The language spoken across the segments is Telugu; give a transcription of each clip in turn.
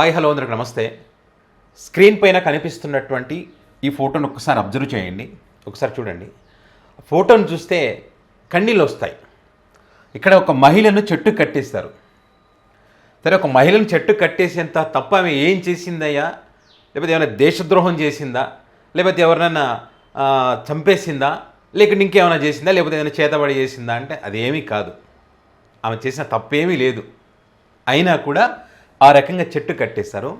హాయ్ హలో అందరికి నమస్తే. స్క్రీన్ పైన కనిపిస్తున్నటువంటి ఈ ఫోటోను ఒకసారి అబ్జర్వ్ చేయండి, ఒకసారి చూడండి. ఫోటోను చూస్తే కన్నీళ్ళు వస్తాయి. ఇక్కడ ఒక మహిళను చెట్టు కట్టేస్తారు. సరే, ఒక మహిళను చెట్టు కట్టేసేంత తప్ప ఆమె ఏం చేసిందయ్యా? లేకపోతే ఏమైనా దేశద్రోహం చేసిందా? లేకపోతే ఎవరినైనా చంపేసిందా? లేకుంటే ఇంకేమైనా చేసిందా? లేకపోతే ఏమైనా చేతబడి చేసిందా అంటే అదేమీ కాదు. ఆమె చేసిన తప్పేమీ లేదు. అయినా కూడా ఆ రకంగా చెట్టు కట్టేశారు.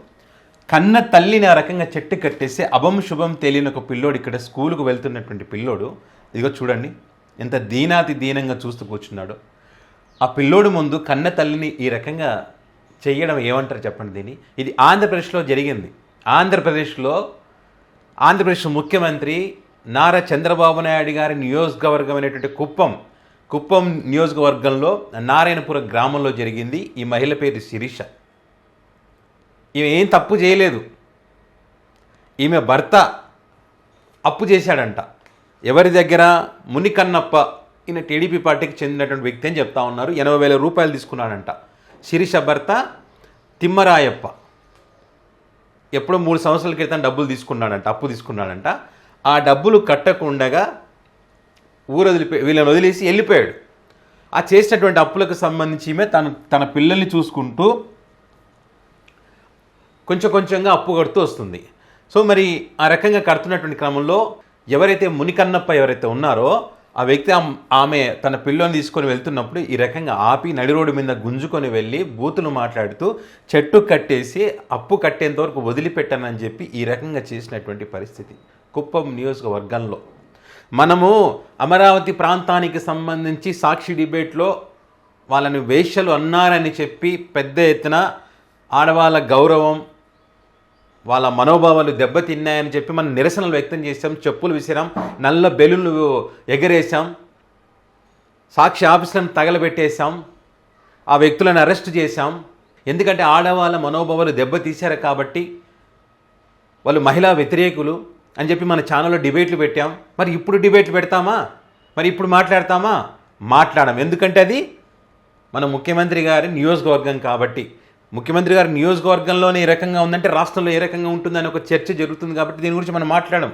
కన్న తల్లిని ఆ రకంగా చెట్టు కట్టేసి అభం శుభం తెలియని ఒక పిల్లోడు, ఇక్కడ స్కూలుకు వెళ్తున్నటువంటి పిల్లోడు, ఇదిగో చూడండి ఎంత దీనాతి దీనంగా చూస్తూ కూర్చున్నాడు. ఆ పిల్లోడు ముందు కన్న తల్లిని ఈ రకంగా చేయడం ఏమంటారు చెప్పండి దీన్ని? ఇది ఆంధ్రప్రదేశ్లో జరిగింది. ఆంధ్రప్రదేశ్ ముఖ్యమంత్రి నారా చంద్రబాబు నాయుడు గారి నియోజకవర్గం అయినటువంటి కుప్పం నియోజకవర్గంలో నారాయణపురం గ్రామంలో జరిగింది. ఈ మహిళ పేరు శిరీష. ఈమె ఏం తప్పు చేయలేదు. ఈమె భర్త అప్పు చేశాడంట. ఎవరి దగ్గర? మునికన్నప్ప, ఈయన టీడీపీ పార్టీకి చెందినటువంటి వ్యక్తి అని చెప్తా ఉన్నారు. 80,000 రూపాయలు తీసుకున్నాడంట. శిరీష భర్త తిమ్మరాయప్ప ఎప్పుడో 3 సంవత్సరాల క్రితం డబ్బులు తీసుకున్నాడంట, అప్పు తీసుకున్నాడంట. ఆ డబ్బులు కట్టకుండగా వీళ్ళని వదిలేసి వెళ్ళిపోయాడు. ఆ చేసినటువంటి అప్పులకు సంబంధించి ఈమె తన పిల్లల్ని చూసుకుంటూ కొంచెంగా అప్పు కడుతూ వస్తుంది. సో మరి ఆ రకంగా కడుతున్నటువంటి క్రమంలో ఎవరైతే మునికన్నప్ప ఎవరైతే ఉన్నారో ఆ వ్యక్తి ఆమె తన పిల్లని తీసుకొని వెళ్తున్నప్పుడు ఈ రకంగా ఆపి నడి రోడ్డు మీద గుంజుకొని వెళ్ళి బూతులు మాట్లాడుతూ చెట్టు కట్టేసి అప్పు కట్టేంత వరకు వదిలిపెట్టానని చెప్పి ఈ రకంగా చేసినటువంటి పరిస్థితి కుప్పం నియోజకవర్గంలో. మనము అమరావతి ప్రాంతానికి సంబంధించి సాక్షి డిబేట్లో వాళ్ళని వేశ్యలు అన్నారని చెప్పి పెద్ద ఎత్తున ఆడవాళ్ళ గౌరవం, వాళ్ళ మనోభావాలు దెబ్బతిన్నాయని చెప్పి మనం నిరసనలు వ్యక్తం చేసాం, చెప్పులు విసిరాం, నల్ల బెలూన్లు ఎగరేసాం, సాక్షి ఆఫీసులను తగలబెట్టేశాం, ఆ వ్యక్తులను అరెస్ట్ చేశాం. ఎందుకంటే ఆడవాళ్ళ మనోభావాలు దెబ్బతీశారు కాబట్టి, వాళ్ళు మహిళా వ్యతిరేకులు అని చెప్పి మన ఛానల్లో డిబేట్లు పెట్టాం. మరి ఇప్పుడు డిబేట్లు పెడతామా? మరి ఇప్పుడు మాట్లాడడం ఎందుకంటే అది మన ముఖ్యమంత్రి గారి నియోజకవర్గం కాబట్టి. ముఖ్యమంత్రి గారి నియోజకవర్గంలోనే ఏ రకంగా ఉందంటే రాష్ట్రంలో ఏ రకంగా ఉంటుందని ఒక చర్చ జరుగుతుంది కాబట్టి దీని గురించి మనం మాట్లాడడం.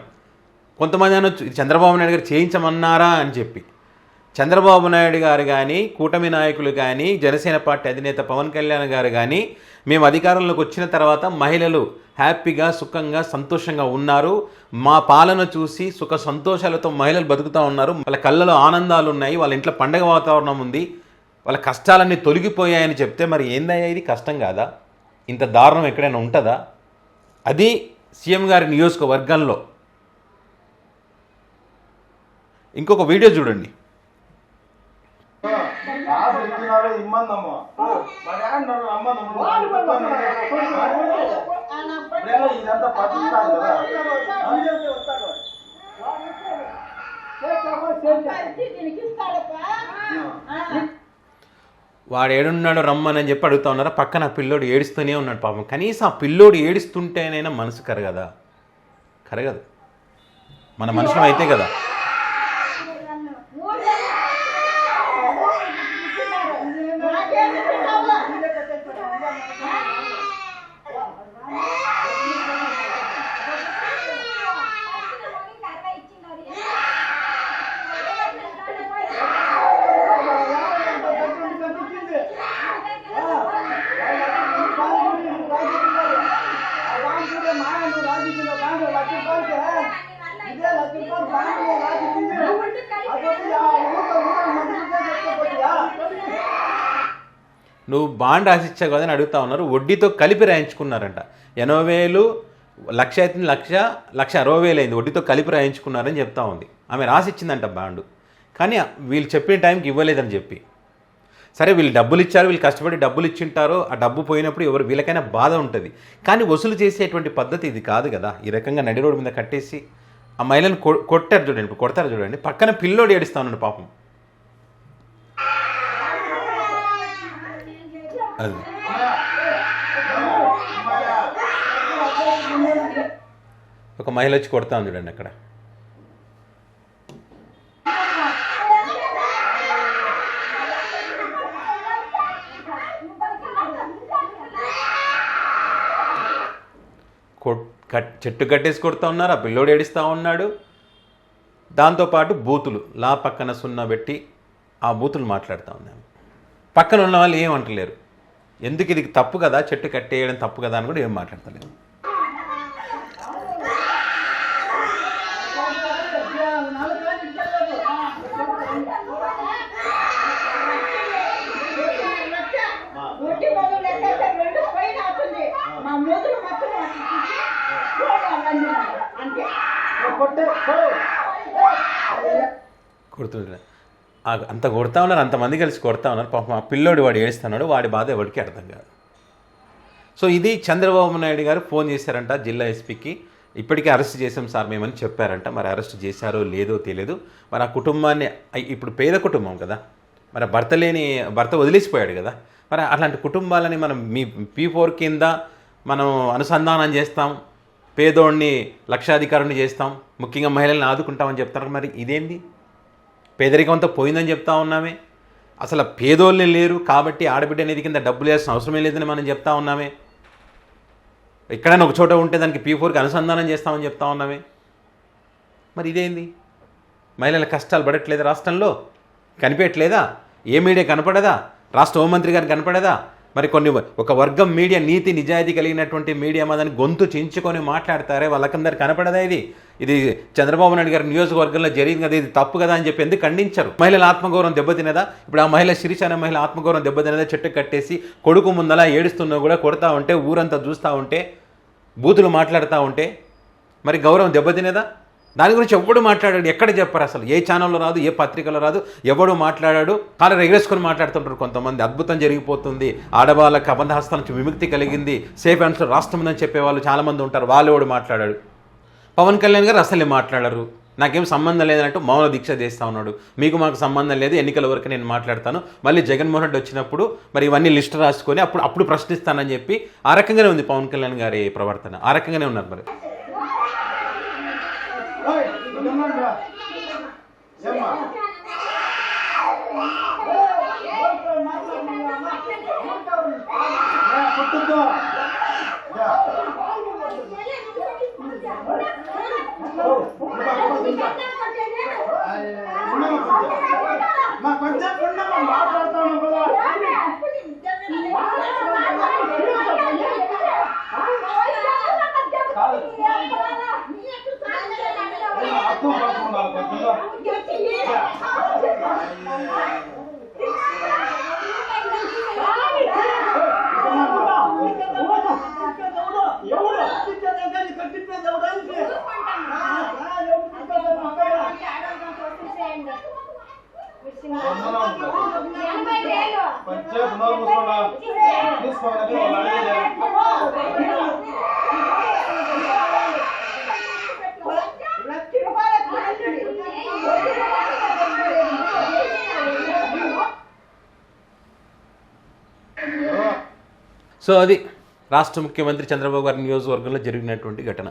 కొంతమంది అనొచ్చు ఇది చంద్రబాబు నాయుడు గారు చేయించమన్నారా అని చెప్పి. చంద్రబాబు నాయుడు గారు కానీ, కూటమి నాయకులు కానీ, జనసేన పార్టీ అధినేత పవన్ కళ్యాణ్ గారు కానీ మేము అధికారంలోకి వచ్చిన తర్వాత మహిళలు హ్యాపీగా, సుఖంగా, సంతోషంగా ఉన్నారు, మా పాలన చూసి సుఖ సంతోషాలతో మహిళలు బతుకుతూ ఉన్నారు, వాళ్ళ కళ్ళలో ఆనందాలు ఉన్నాయి, వాళ్ళ ఇంట్లో పండగ వాతావరణం ఉంది, వాళ్ళ కష్టాలన్నీ తొలగిపోయాయని చెప్తే మరి ఏందయ్యా ఇది? కష్టం కాదా? ఇంత దారుణం ఎక్కడైనా ఉంటుందా? అది సీఎం గారి నియోజకవర్గంలో. ఇంకొక వీడియో చూడండి. వాడు ఏడున్నాడు రమ్మని చెప్పి అడుగుతా ఉన్నారా? పక్కన పిల్లోడు ఏడుస్తూనే ఉన్నాడు పాపం. కనీసం ఆ పిల్లోడు ఏడుస్తుంటేనైనా మనసు కరగదా? కరగదు. మన మనుషులం అయితే కదా. నువ్వు బాండ్ రాసిచ్చావు కదా అని అడుగుతా ఉన్నారు. వడ్డీతో కలిపి రాయించుకున్నారంట. 80,000, 1,00,000 అయితే 1,60,000 అయింది. వడ్డీతో కలిపి రాయించుకున్నారని చెప్తా ఉంది. ఆమె రాసిచ్చిందంట బాండు. కానీ వీళ్ళు చెప్పిన టైంకి ఇవ్వలేదని చెప్పి. సరే, వీళ్ళు డబ్బులు ఇచ్చారు, వీళ్ళు కష్టపడి డబ్బులు ఇచ్చింటారు, ఆ డబ్బు పోయినప్పుడు వీళ్ళకైనా బాధ ఉంటుంది. కానీ వసూలు చేసేటువంటి పద్ధతి ఇది కాదు కదా. ఈ రకంగా నడి రోడ్డు మీద కట్టేసి ఆ మహిళను కొట్టారు చూడండి, ఇప్పుడు కొడతారు చూడండి. పక్కన పిల్లోడు ఏడుస్తా ఉన్నాడు పాపం. అది ఒక మహిళ వచ్చి కొడతా ఉంది చూడండి అక్కడ. చెట్టు కట్టేసి కొడుతూ ఉన్నారు, ఆ పిల్లోడు ఏడుస్తూ ఉన్నాడు. దాంతోపాటు బూతులు లా పక్కన సున్నా పెట్టి ఆ బూతులు మాట్లాడుతూ ఉన్నాము. పక్కన ఉన్న వాళ్ళు ఏం అంటలేరు. ఎందుకు ఇది తప్పు కదా, చెట్టు కట్టేయడం తప్పు కదా అని కూడా ఏం మాట్లాడతలేరు. కొడుతుంటారు, అంత కొడతా ఉన్నారు, అంతమంది కలిసి కొడతా ఉన్నారు. పాపం ఆ పిల్లోడు వాడు ఏడుస్తున్నాడు, వాడి బాధ ఎవరికి అర్థం కాదు. సో ఇది చంద్రబాబు నాయుడు గారు ఫోన్ చేశారంట జిల్లా ఎస్పీకి. ఇప్పటికే అరెస్ట్ చేసాం సార్ మేమని చెప్పారంట. మరి అరెస్ట్ చేశారో లేదో తెలియదు. మరి ఆ కుటుంబాన్ని, ఇప్పుడు పేద కుటుంబం కదా, మరి భర్త వదిలేసిపోయాడు కదా, మరి అట్లాంటి కుటుంబాలని మనం మీ P4 కింద మనం అనుసంధానం చేస్తాం, పేదోడిని లక్షాధికారుని చేస్తాం, ముఖ్యంగా మహిళల్ని ఆదుకుంటామని చెప్తారు. మరి ఇదేంటి? పేదరికం అంతా పోయిందని చెప్తా ఉన్నామే. అసలు పేదోళ్ళే లేరు కాబట్టి ఆడబిడ్డ అనేది కింద డబ్బులు వేయాల్సిన అవసరమే లేదని మనం చెప్తా ఉన్నామే. ఎక్కడైనా ఒక చోట ఉంటే దానికి P4కి అనుసంధానం చేస్తామని చెప్తా ఉన్నామే. మరి ఇదేంది? మహిళల కష్టాలు పడట్లేదా? రాష్ట్రంలో కనిపించట్లేదా? ఏ మీడియా కనపడదా? రాష్ట్ర హోంమంత్రి గారికి కనపడదా? మరి ఒక వర్గం మీడియా, నీతి నిజాయితీ కలిగినటువంటి మీడియా మాదని గొంతు చించుకొని మాట్లాడతారే, వాళ్ళకందరికి కనపడదా? ఇది చంద్రబాబు నాయుడు గారి నియోజకవర్గంలో జరిగింది కదా, ఇది తప్పు కదా అని చెప్పి ఎందుకు ఖండించారు? మహిళల ఆత్మగౌరవం దెబ్బతినదా? ఇప్పుడు ఆ మహిళ శిరీష అనే మహిళ ఆత్మగౌరవం దెబ్బతినదా? చెట్టు కట్టేసి కొడుకు ముందలా ఏడుస్తున్నా కూడా కొడతా ఉంటే, ఊరంతా చూస్తూ ఉంటే, బూతులు మాట్లాడుతూ ఉంటే మరి గౌరవం దెబ్బతినేదా? దాని గురించి ఎవడు మాట్లాడాడు? ఎక్కడ చెప్పారు? అసలు ఏ ఛానల్లో రాదు, ఏ పత్రికలో రాదు, ఎవడు మాట్లాడాడు? కాళ్ళు ఎగరేసుకొని మాట్లాడుతుంటారు కొంతమంది. అద్భుతం జరిగిపోతుంది, ఆడవాళ్ళకి అబంధహస్తం నుంచి విముక్తి కలిగింది, సేఫ్ అండ్ రాష్ట్రం ఉందని చెప్పేవాళ్ళు చాలామంది ఉంటారు. వాళ్ళు ఎవడు మాట్లాడాడు? పవన్ కళ్యాణ్ గారు అసలే మాట్లాడరు. నాకేం సంబంధం లేదంటూ మౌన దీక్ష చేస్తూ ఉన్నాడు. మీకు మాకు సంబంధం లేదు, ఎన్నికల వరకు నేను మాట్లాడతాను, మళ్ళీ జగన్మోహన్ రెడ్డి వచ్చినప్పుడు మరి ఇవన్నీ లిస్ట్ రాసుకొని అప్పుడు ప్రశ్నిస్తానని చెప్పి ఆ రకంగానే ఉంది పవన్ కళ్యాణ్ గారి ప్రవర్తన. ఆ రకంగానే ఉన్నారు. మరి సో అది రాష్ట్ర ముఖ్యమంత్రి చంద్రబాబు గారి నియోజకవర్గంలో జరిగినటువంటి ఘటన.